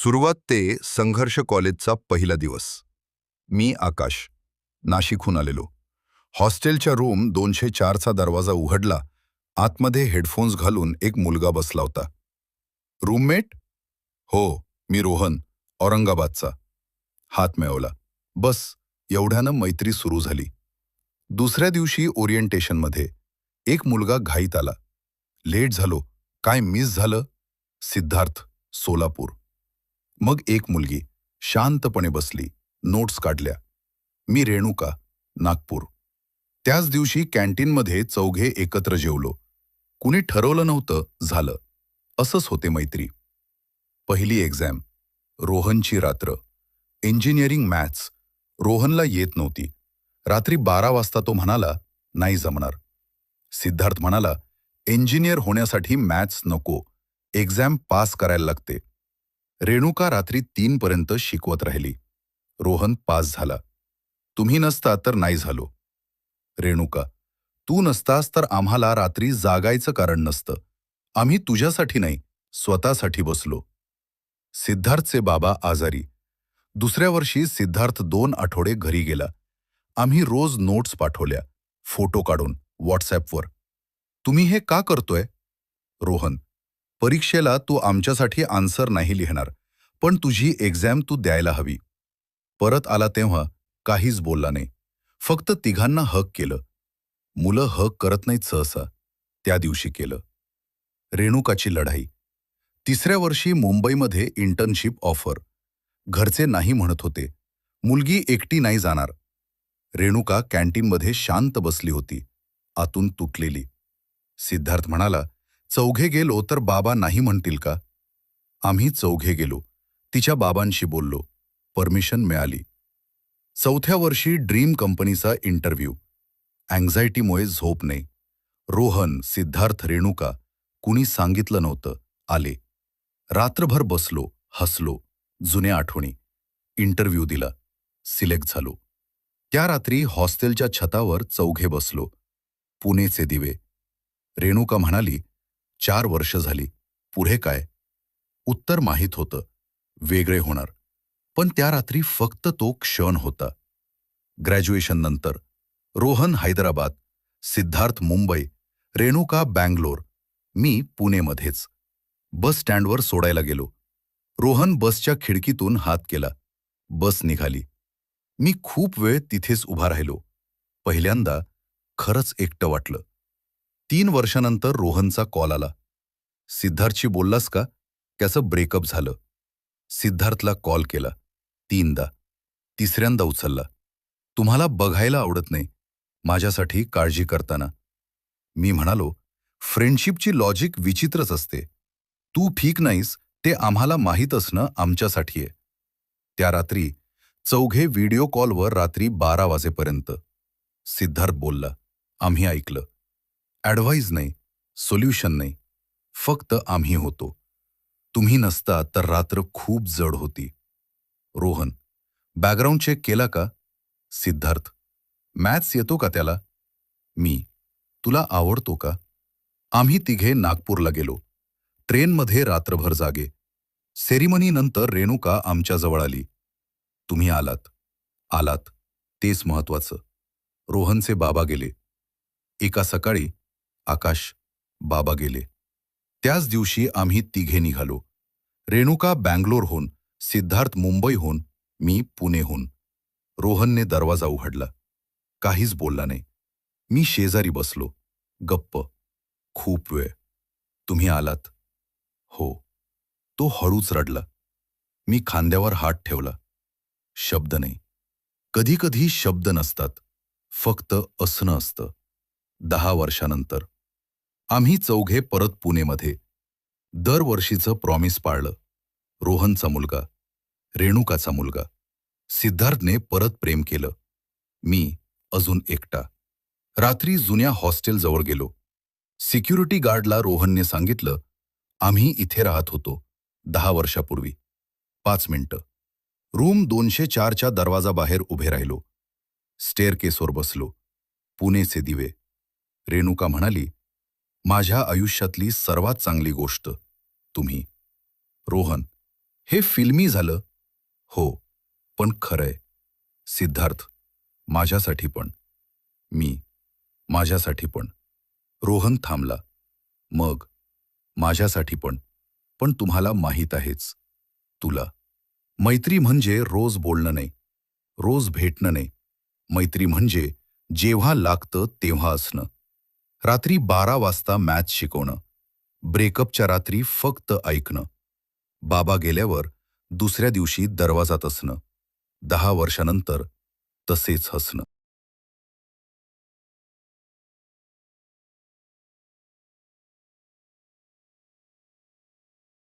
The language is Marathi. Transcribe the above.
सुरुवात ते संघर्ष कॉलेजचा पहिला दिवस. मी आकाश, नाशिकहून आलेलो. हॉस्टेलच्या रूम 204चा दरवाजा उघडला. आतमध्ये हेडफोन्स घालून एक मुलगा बसला होता. रूममेट? हो, मी रोहन, औरंगाबादचा. हात मिळवला. बस एवढ्यानं मैत्री सुरू झाली. दुसऱ्या दिवशी ओरिएंटेशनमध्ये एक मुलगा घाईत आला. लेट झालो, काय मिस झालं? सिद्धार्थ, सोलापूर. मग एक मुलगी शांतपणे बसली, नोट्स काढल्या. मी रेणुका, नागपूर. त्याच दिवशी कॅन्टीनमध्ये चौघे एकत्र जेवलो. कुणी ठरवलं नव्हतं, झालं. असंच होते मैत्री. पहिली एक्झाम, रोहनची रात्र. Engineering maths. रोहनला येत नव्हती. रात्री 12 वाजता तो म्हणाला, नाही जमणार. सिद्धार्थ म्हणाला, इंजिनियर होण्यासाठी मॅथ्स नको, एक्झाम पास करायला लागते. रेणुका रात्री 3 पर्यंत शिकवत राहिली. रोहन पास झाला. तुम्ही नसता तर नाही झालो. रेणुका, तू नसतास तर आम्हाला रात्री जागायचं कारण नसतं. आम्ही तुझ्यासाठी नाही, स्वतःसाठी बसलो. सिद्धार्थचे बाबा आजारी. दुसऱ्या वर्षी सिद्धार्थ 2 आठवडे घरी गेला. आम्ही रोज नोट्स पाठवल्या, फोटो काढून व्हॉट्सॲपवर. तुम्ही हे का करतोय? रोहन, परीक्षेला तू आमच्यासाठी आन्सर नाही लिहिणार, पण तुझी एक्झाम तू द्यायला हवी. परत आला तेव्हा काहीच बोलला नाही, फक्त तिघांना हक केलं. मुलं हक करत नाहीत सहसा, त्या दिवशी केलं. रेणुकाची लढाई. तिसऱ्या वर्षी मुंबईमध्ये इंटर्नशिप ऑफर. घरचे नाही म्हणत होते. मुलगी एकटी नाही जाणार. रेणुका कॅन्टीनमध्ये शांत बसली होती, आतून तुटलेली. सिद्धार्थ म्हणाला, चौघे गेलो तर बाबा नाही म्हणतील का? आम्ही चौघे गेलो. तिच्या बाबांशी बोललो. परमिशन मिळाली. चौथ्या वर्षी ड्रीम कंपनीचा इंटरव्ह्यू. अँक्झायटीमुळे झोप नाही. रोहन, सिद्धार्थ, रेणुका, कुणी सांगितलं नव्हतं, आले. रात्रभर बसलो, हसलो, जुन्या आठवणी. इंटरव्ह्यू दिला, सिलेक्ट झालो. त्या रात्री हॉस्टेलच्या छतावर चौघे बसलो. पुणेचे दिवे. रेणुका म्हणाली, 4 वर्ष झाली, पुढे काय? उत्तर माहीत होतं, वेगळे होणार. पण त्या रात्री फक्त तो क्षण होता. ग्रॅज्युएशन नंतर रोहन हैदराबाद, सिद्धार्थ मुंबई, रेणुका बँगलोर, मी पुणेमध्येच. बस स्टँडवर सोडायला गेलो. रोहन बसच्या खिडकीतून हात केला. बस निघाली. मी खूप वेळ तिथेच उभा राहिलो. पहिल्यांदा खरंच एकटं वाटलं. 3 वर्षानंतर रोहनचा कॉल आला. सिद्धार्थशी बोललास का? त्याचं ब्रेकअप झालं. सिद्धार्थला कॉल केला 3दा. तिसऱ्यांदा उचलला. तुम्हाला बघायला आवडत नाही, माझ्यासाठी काळजी करताना. मी म्हणालो, फ्रेंडशिपची लॉजिक विचित्रच असते. तू ठीक नाहीस ते आम्हाला माहीत असणं आमच्यासाठी आहे. त्या रात्री चौघे व्हिडिओ कॉलवर रात्री 12 वाजेपर्यंत. सिद्धार्थ बोलला, आम्ही ऐकलं. ॲडवाईज नाही, सोल्युशन नाही, फक्त आम्ही होतो. तुम्ही नसता तर रात्र खूप जड होती. रोहन, बॅकग्राऊंड चेक केला का? सिद्धार्थ, मॅथ्स येतो का त्याला? मी, तुला आवडतो का? आम्ही तिघे नागपूरला गेलो. ट्रेनमध्ये रात्रभर जागे. सेरिमनीनंतर रेणुका आमच्याजवळ आली. तुम्ही आलात. आलात, तेच महत्वाचं. रोहनचे बाबा गेले. एका सकाळी आकाश, बाबा गेले. त्याच दिवशी आम्ही तिघे निघालो. रेणुका बँगलोरहून, सिद्धार्थ मुंबईहून, मी पुणेहून. रोहनने दरवाजा उघडला. काहीच बोलला नाही. मी शेजारी बसलो, गप्प. खूप वेळ. तुम्ही आलात? हो. तो हळूच रडला. मी खांद्यावर हात ठेवला. शब्द नाही. कधी कधी शब्द नसतात, फक्त असणं असतं. 10 वर्षानंतर आम्ही चौघे परत पुणेमध्ये. दरवर्षीचं प्रॉमिस पाळलं. रोहनचा मुलगा, रेणुकाचा मुलगा. सिद्धार्थने परत प्रेम केलं. मी अजून एकटा. रात्री जुन्या हॉस्टेलजवळ गेलो. सिक्युरिटी गार्डला रोहनने सांगितलं, आम्ही इथे राहत होतो 10 वर्षापूर्वी. 5 मिनिटं. रूम 204च्या दरवाजाबाहेर उभे राहिलो. स्टेअरकेसवर बसलो. पुणेचे दिवे. रेणुका म्हणाली, माझ्या आयुष्यातली सर्वात चांगली गोष्ट तुम्ही. रोहन, हे फिल्मी झालं. हो, पण खरंय. सिद्धार्थ, माझ्यासाठी पण. मी, माझ्यासाठी पण. रोहन थांबला. मग, माझ्यासाठी पण. पण तुम्हाला माहीत आहेच. तुला. मैत्री म्हणजे रोज बोलणं नाही. रोज भेटणं नाही. मैत्री म्हणजे जेव्हा लागतं तेव्हा असणं. रात्री 12 वाजता मॅथ शिकवणं. ब्रेकअपच्या रात्री फक्त ऐकणं. बाबा गेल्यावर दुसऱ्या दिवशी दरवाजात असणं. 10 वर्षानंतर तसेच हसणं.